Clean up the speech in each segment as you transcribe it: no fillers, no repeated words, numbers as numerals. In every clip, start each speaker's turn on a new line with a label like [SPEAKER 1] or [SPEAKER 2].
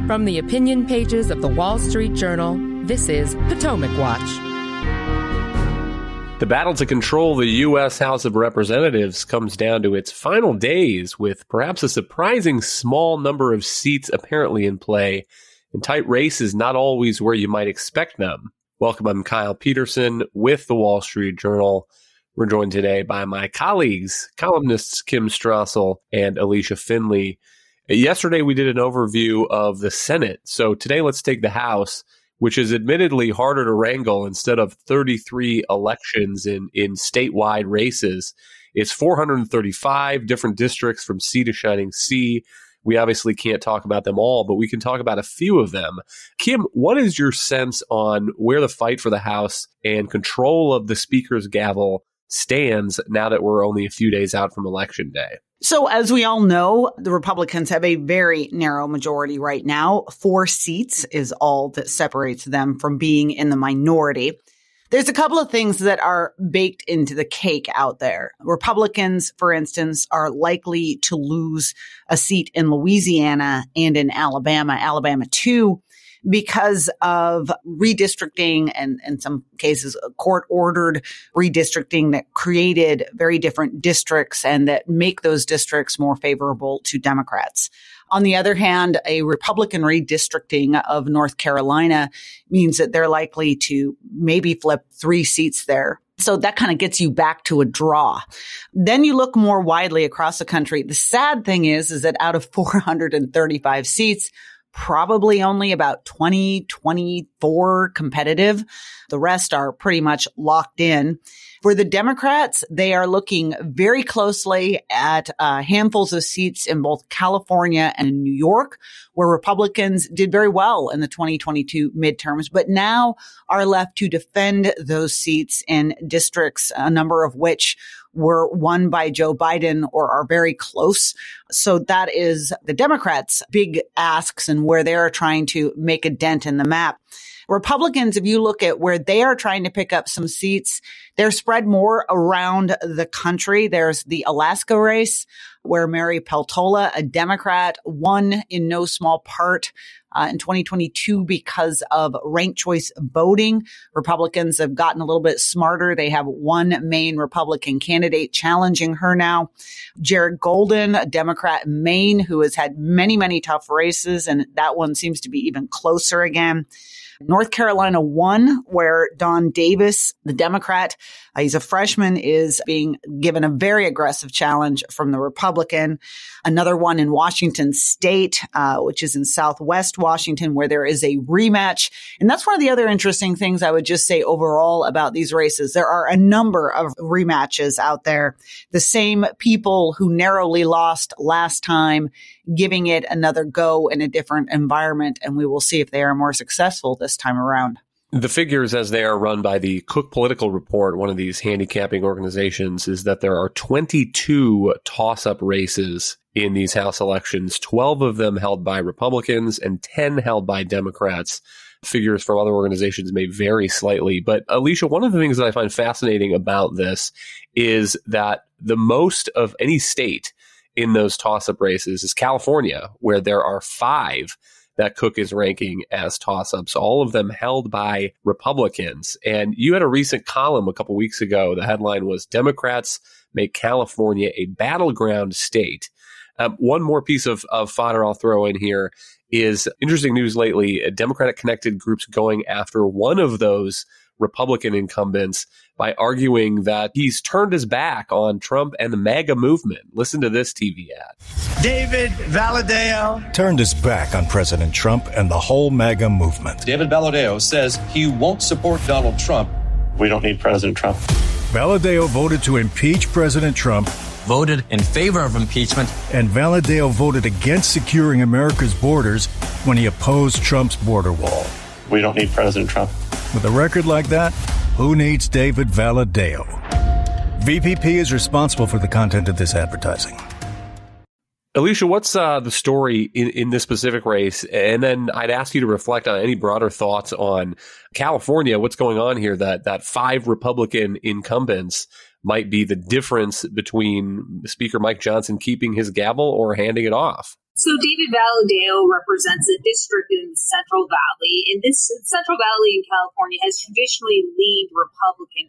[SPEAKER 1] From the opinion pages of the Wall Street Journal, this is Potomac Watch.
[SPEAKER 2] The battle to control the U.S. House of Representatives comes down to its final days, with perhaps a surprising small number of seats apparently in play, and tight races not always where you might expect them. Welcome, I'm Kyle Peterson with the Wall Street Journal. We're joined today by my colleagues, columnists Kim Strassel and Alicia Finley. Yesterday, we did an overview of the Senate. So today, let's take the House, which is admittedly harder to wrangle. Instead of 33 elections in statewide races, it's 435 different districts from sea to shining sea. We obviously can't talk about them all, but we can talk about a few of them. Kim, what is your sense on where the fight for the House and control of the Speaker's gavel stands now that we're only a few days out from Election Day?
[SPEAKER 3] So as we all know, the Republicans have a very narrow majority right now. 4 seats is all that separates them from being in the minority. There's a couple of things that are baked into the cake out there. Republicans, for instance, are likely to lose a seat in Louisiana and in Alabama too, because of redistricting and in some cases court-ordered redistricting that created very different districts and that make those districts more favorable to Democrats. On the other hand, a Republican redistricting of North Carolina means that they're likely to maybe flip 3 seats there. So that kind of gets you back to a draw. Then you look more widely across the country. The sad thing is that out of 435 seats, probably only about 24 competitive. The rest are pretty much locked in. For the Democrats, they are looking very closely at handfuls of seats in both California and New York, where Republicans did very well in the 2022 midterms, but now are left to defend those seats in districts, a number of which were won by Joe Biden or are very close. So that is the Democrats' big asks and where they're trying to make a dent in the map. Republicans, if you look at where they are trying to pick up some seats, they're spread more around the country. There's the Alaska race where Mary Peltola, a Democrat, won in no small part in 2022 because of ranked choice voting. Republicans have gotten a little bit smarter. They have one main Republican candidate challenging her now. Jared Golden, a Democrat in Maine, who has had many, many tough races, and that one seems to be even closer again. North Carolina won, where Don Davis, the Democrat, he's a freshman, is being given a very aggressive challenge from the Republican. Another one in Washington State, which is in Southwest Washington, where there is a rematch. And that's one of the other interesting things I would just say overall about these races. There are a number of rematches out there. The same people who narrowly lost last time giving it another go in a different environment, and we will see if they are more successful this time around.
[SPEAKER 2] The figures as they are run by the Cook Political Report, one of these handicapping organizations, is that there are 22 toss-up races in these House elections, 12 of them held by Republicans and 10 held by Democrats. Figures from other organizations may vary slightly. But Alicia, one of the things that I find fascinating about this is that the most of any state in those toss-up races is California, where there are 5 that Cook is ranking as toss-ups, all of them held by Republicans. And you had a recent column a couple weeks ago. The headline was Democrats Make California a Battleground State. One more piece of fodder I'll throw in here is interesting news lately. Democratic-connected groups going after one of those Republican incumbents by arguing that he's turned his back on Trump and the MAGA movement. Listen to this TV ad.
[SPEAKER 4] David Valadao
[SPEAKER 5] turned his back on President Trump and the whole MAGA movement.
[SPEAKER 6] David Valadao says he won't support Donald Trump.
[SPEAKER 7] We don't need President Trump.
[SPEAKER 5] Valadao voted to impeach President Trump,
[SPEAKER 6] voted in favor of impeachment,
[SPEAKER 5] and Valadao voted against securing America's borders when he opposed Trump's border wall.
[SPEAKER 7] We don't need President Trump.
[SPEAKER 5] With a record like that, who needs David Valadao? VPP is responsible for the content of this advertising.
[SPEAKER 2] Alicia, what's the story in this specific race? And then I'd ask you to reflect on any broader thoughts on California. What's going on here that 5 Republican incumbents might be the difference between Speaker Mike Johnson keeping his gavel or handing it off?
[SPEAKER 8] So David Valadao represents a district in the Central Valley, and this Central Valley in California has traditionally leaned Republican.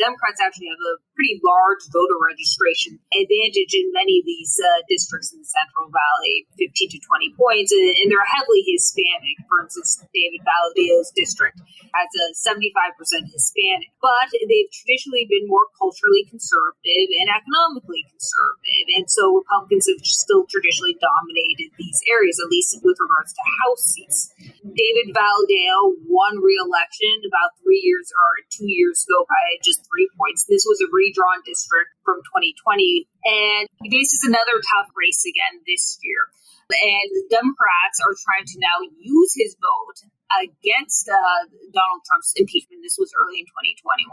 [SPEAKER 8] Democrats actually have a pretty large voter registration advantage in many of these districts in the Central Valley, 15 to 20 points, and they're heavily Hispanic. For instance, David Valadao's district has a 75% Hispanic, but they've traditionally been more culturally conservative and economically conservative, and so Republicans have still traditionally dominated these areas, at least with regards to House seats. David Valadao won re-election about 2 years ago by just 3 points. This was a redrawn district from 2020, and he faces another tough race again this year. And the Democrats are trying to now use his vote against Donald Trump's impeachment. This was early in 2021,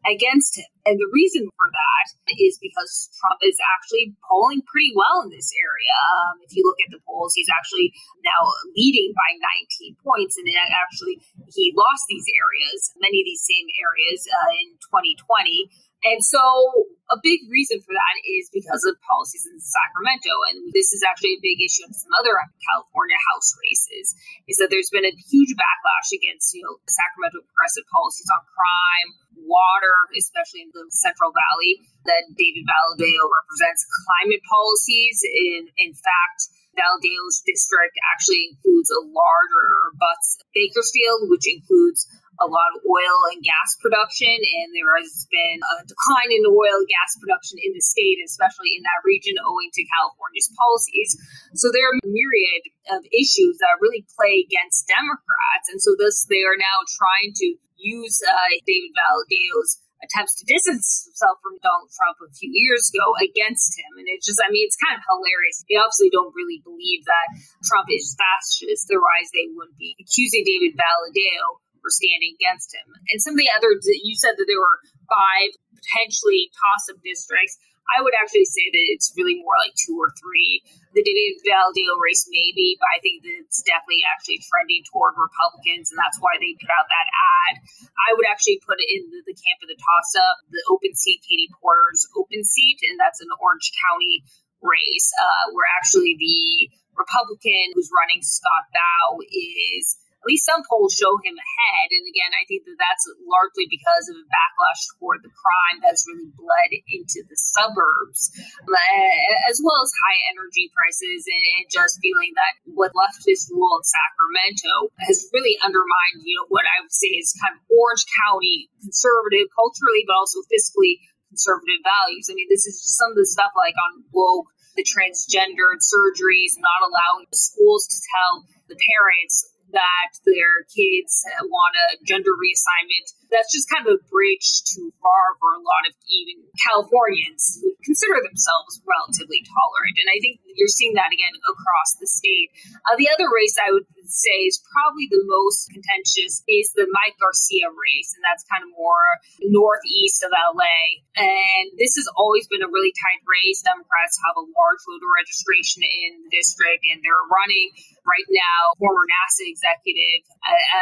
[SPEAKER 8] against him. And the reason for that is because Trump is actually polling pretty well in this area. If you look at the polls, he's actually now leading by 19 points. And he lost these areas, many of these same areas in 2020. And so a big reason for that is because of policies in Sacramento. And this is actually a big issue in some other California House races, is that there's been a huge backlash against, Sacramento progressive policies on crime, water, especially in the Central Valley, that David Valadao represents, climate policies. In fact, Valadao's district actually includes abuts Bakersfield, which includes a lot of oil and gas production, and there has been a decline in oil and gas production in the state, especially in that region, owing to California's policies. So there are a myriad of issues that really play against Democrats, and so they are now trying to use David Valadao's attempts to distance himself from Donald Trump a few years ago against him. And it's kind of hilarious. They obviously don't really believe that Trump is fascist, otherwise they wouldn't be accusing David Valadao for standing against him. And some of the others, you said that there were 5 potentially toss-up districts. I would actually say that it's really more like 2 or 3. The David Valadao race maybe, but I think that it's definitely actually trending toward Republicans, and that's why they put out that ad. I would actually put it in the camp of the toss-up, the open seat, Katie Porter's open seat, and that's an Orange County race, where actually the Republican who's running, Scott Baugh, is, at least some polls show him ahead. And again, I think that that's largely because of a backlash toward the crime that's really bled into the suburbs, as well as high energy prices and just feeling that what leftist rule in Sacramento has really undermined, what I would say is kind of Orange County conservative culturally, but also fiscally conservative values. I mean, this is just some of the stuff like on woke, the transgendered surgeries, not allowing the schools to tell the parents that their kids want a gender reassignment. That's just kind of a bridge too far for a lot of even Californians who consider themselves relatively tolerant. And I think you're seeing that again across the state. The other race I would say is probably the most contentious is the Mike Garcia race. And that's kind of more northeast of LA. And this has always been a really tight race. Democrats have a large voter registration in the district, and they're running right now former NASA executive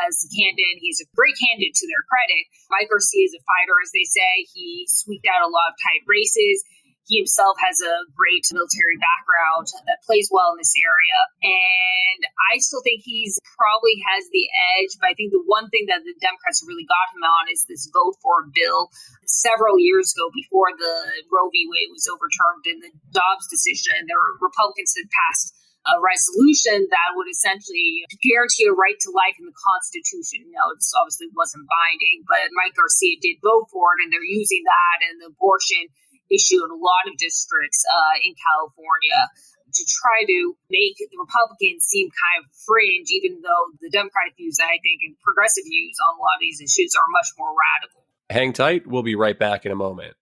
[SPEAKER 8] as a candidate. He's a great candidate to their credit. Mike Garcia is a fighter, as they say. He squeaked out a lot of tight races. He himself has a great military background that plays well in this area. And I still think he's probably has the edge. But I think the one thing that the Democrats really got him on is this vote for a bill several years ago before the Roe v. Wade was overturned in the Dobbs decision. The Republicans had passed a resolution that would essentially guarantee a right to life in the Constitution. This obviously wasn't binding, but Mike Garcia did vote for it, and they're using that and the abortion issue in a lot of districts in California to try to make the Republicans seem kind of fringe, even though the Democratic views, I think, and progressive views on a lot of these issues are much more radical.
[SPEAKER 2] Hang tight. We'll be right back in a moment.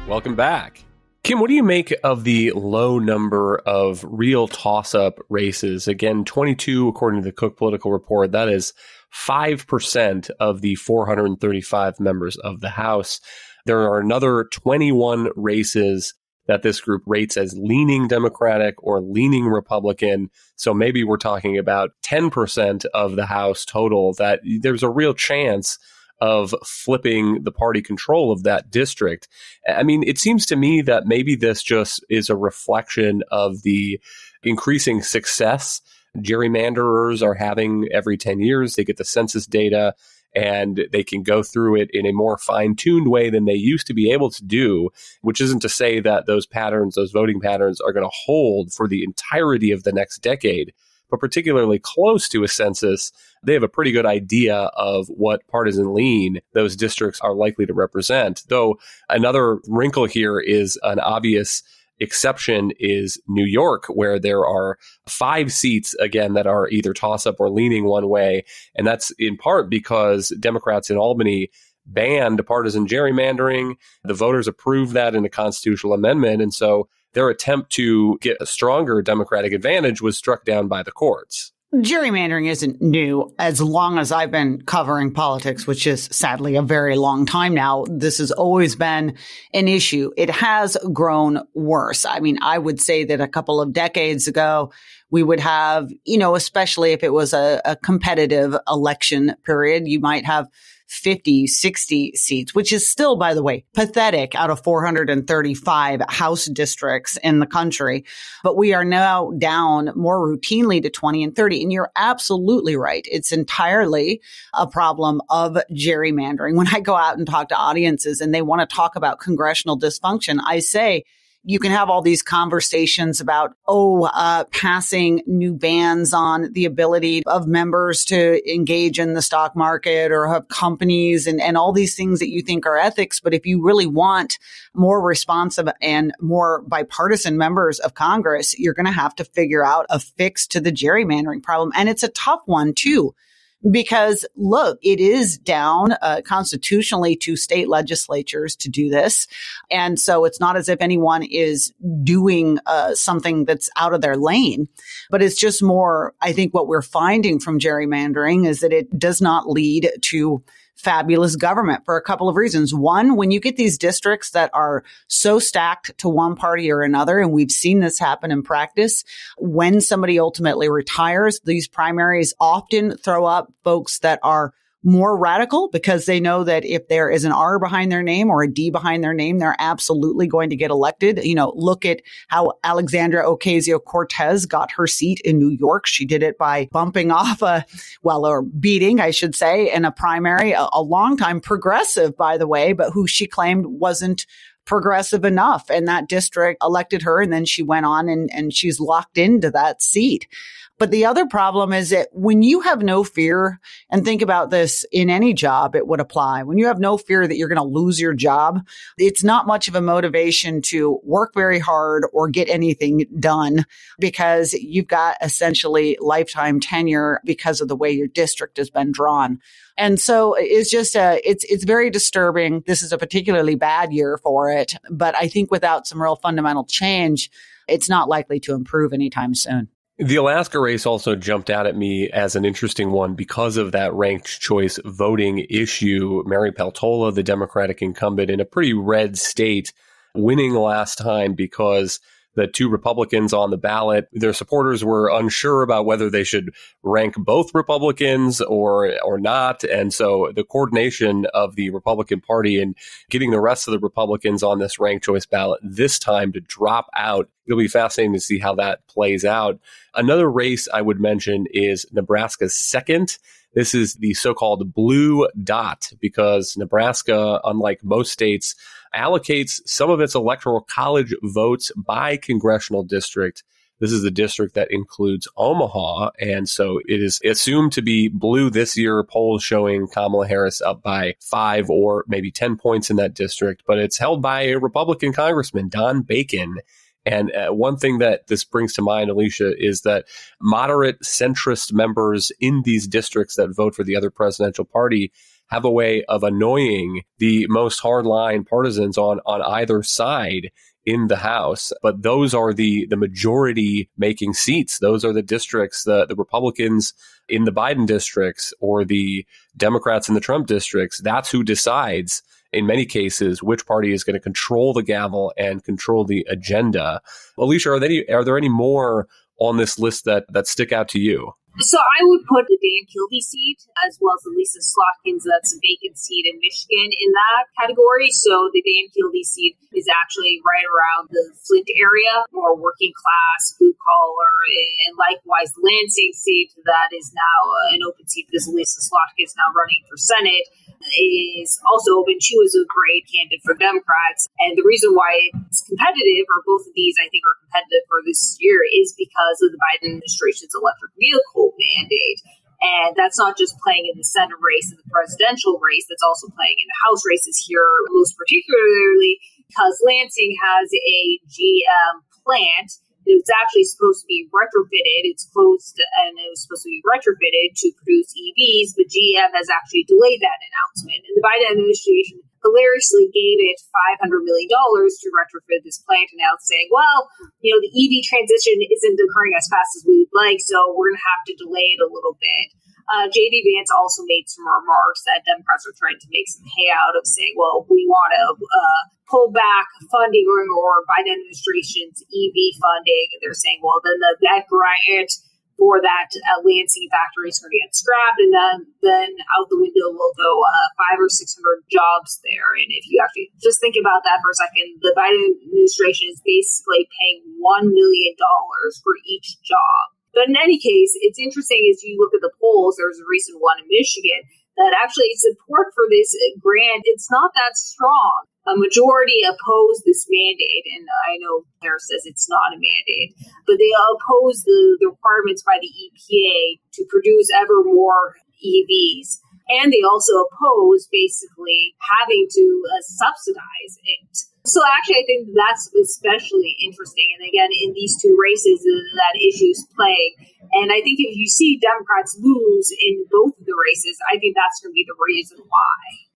[SPEAKER 2] Welcome back. Kim, what do you make of the low number of real toss-up races? Again, 22, according to the Cook Political Report. That is 5% of the 435 members of the House. There are another 21 races that this group rates as leaning Democratic or leaning Republican. So maybe we're talking about 10% of the House total that there's a real chance of flipping the party control of that district. I mean, it seems to me that maybe this just is a reflection of the increasing success gerrymanderers are having every 10 years. They get the census data and they can go through it in a more fine-tuned way than they used to be able to do, which isn't to say that those patterns, those voting patterns, are going to hold for the entirety of the next decade. But particularly close to a census, they have a pretty good idea of what partisan lean those districts are likely to represent. Though another wrinkle here is an obvious exception is New York, where there are 5 seats, again, that are either toss-up or leaning one way. And that's in part because Democrats in Albany banned partisan gerrymandering. The voters approved that in a constitutional amendment. And so their attempt to get a stronger Democratic advantage was struck down by the courts.
[SPEAKER 3] Gerrymandering isn't new. As long as I've been covering politics, which is sadly a very long time now, this has always been an issue. It has grown worse. I mean, I would say that a couple of decades ago, we would have, especially if it was a competitive election period, you might have 50, 60 seats, which is still, by the way, pathetic out of 435 House districts in the country. But we are now down more routinely to 20 and 30. And you're absolutely right. It's entirely a problem of gerrymandering. When I go out and talk to audiences and they want to talk about congressional dysfunction, I say, you can have all these conversations about, passing new bans on the ability of members to engage in the stock market or have companies and all these things that you think are ethics. But if you really want more responsive and more bipartisan members of Congress, you're going to have to figure out a fix to the gerrymandering problem. And it's a tough one, too. Because, look, it is down constitutionally to state legislatures to do this. And so it's not as if anyone is doing something that's out of their lane. But it's just more, I think what we're finding from gerrymandering is that it does not lead to fabulous government for a couple of reasons. One, when you get these districts that are so stacked to one party or another, and we've seen this happen in practice, when somebody ultimately retires, these primaries often throw up folks that are more radical because they know that if there is an R behind their name or a D behind their name, they're absolutely going to get elected. Look at how Alexandria Ocasio-Cortez got her seat in New York. She did it by bumping off or beating, I should say, in a primary, a longtime progressive, by the way, but who she claimed wasn't progressive enough. And that district elected her. And then she went on and she's locked into that seat. But the other problem is that when you have no fear, and think about this in any job, it would apply. When you have no fear that you're going to lose your job, it's not much of a motivation to work very hard or get anything done because you've got essentially lifetime tenure because of the way your district has been drawn. And so it's just it's very disturbing. This is a particularly bad year for it. But I think without some real fundamental change, it's not likely to improve anytime soon.
[SPEAKER 2] The Alaska race also jumped out at me as an interesting one because of that ranked choice voting issue. Mary Peltola, the Democratic incumbent in a pretty red state, winning last time because the 2 Republicans on the ballot, their supporters were unsure about whether they should rank both Republicans or not. And so the coordination of the Republican Party and getting the rest of the Republicans on this ranked choice ballot this time to drop out, it'll be fascinating to see how that plays out. Another race I would mention is Nebraska's 2nd. This is the so-called blue dot because Nebraska, unlike most states, allocates some of its electoral college votes by congressional district. This is the district that includes Omaha, and so it is assumed to be blue this year, polls showing Kamala Harris up by 5 or maybe 10 points in that district, but it's held by a Republican congressman, Don Bacon. And one thing that this brings to mind, Alicia, is that moderate centrist members in these districts that vote for the other presidential party have a way of annoying the most hardline partisans on either side in the House. But those are the majority making seats. Those are the districts, the Republicans in the Biden districts or the Democrats in the Trump districts. That's who decides, in many cases, which party is going to control the gavel and control the agenda. Alicia, are there any more on this list that stick out to you?
[SPEAKER 8] So I would put the Dan Kildee seat as well as the Lisa Slotkins, that's a vacant seat in Michigan, in that category. So the Dan Kildee seat is actually right around the Flint area, more working class, blue collar, and likewise the Lansing seat that is now an open seat because Lisa Slotkins now running for Senate is also open. She was a great candidate for Democrats. And the reason why it's competitive, or both of these I think are competitive for this year, is because of the Biden administration's electric vehicle mandate. And that's not just playing in the Senate race and the presidential race, that's also playing in the House races here, most particularly because Lansing has a GM plant. It's actually supposed to be retrofitted. It's closed and it was supposed to be retrofitted to produce EVs, but GM has actually delayed that announcement. And the Biden administration hilariously gave it $500 million to retrofit this plant, and now it's saying, well, the EV transition isn't occurring as fast as we would like, so we're going to have to delay it a little bit. J.D. Vance also made some remarks that Democrats are trying to make some hay out of, saying, well, we want to pull back funding or Biden administration's EV funding. And they're saying, well, then that grant for that Lansing factory is going to get scrapped, and then out the window will go 500 or 600 jobs there. And if you actually just think about that for a second, the Biden administration is basically paying $1 million for each job. But in any case, it's interesting as you look at the polls. There was a recent one in Michigan that actually support for this grant, it's not that strong. A majority oppose this mandate, and I know Harris says it's not a mandate, but they oppose the requirements by the EPA to produce ever more EVs. And they also oppose basically having to subsidize it. So actually, I think that's especially interesting. And again, in these two races, that issue is playing. And I think if you see Democrats lose in both of the races, I think that's going to be the reason why.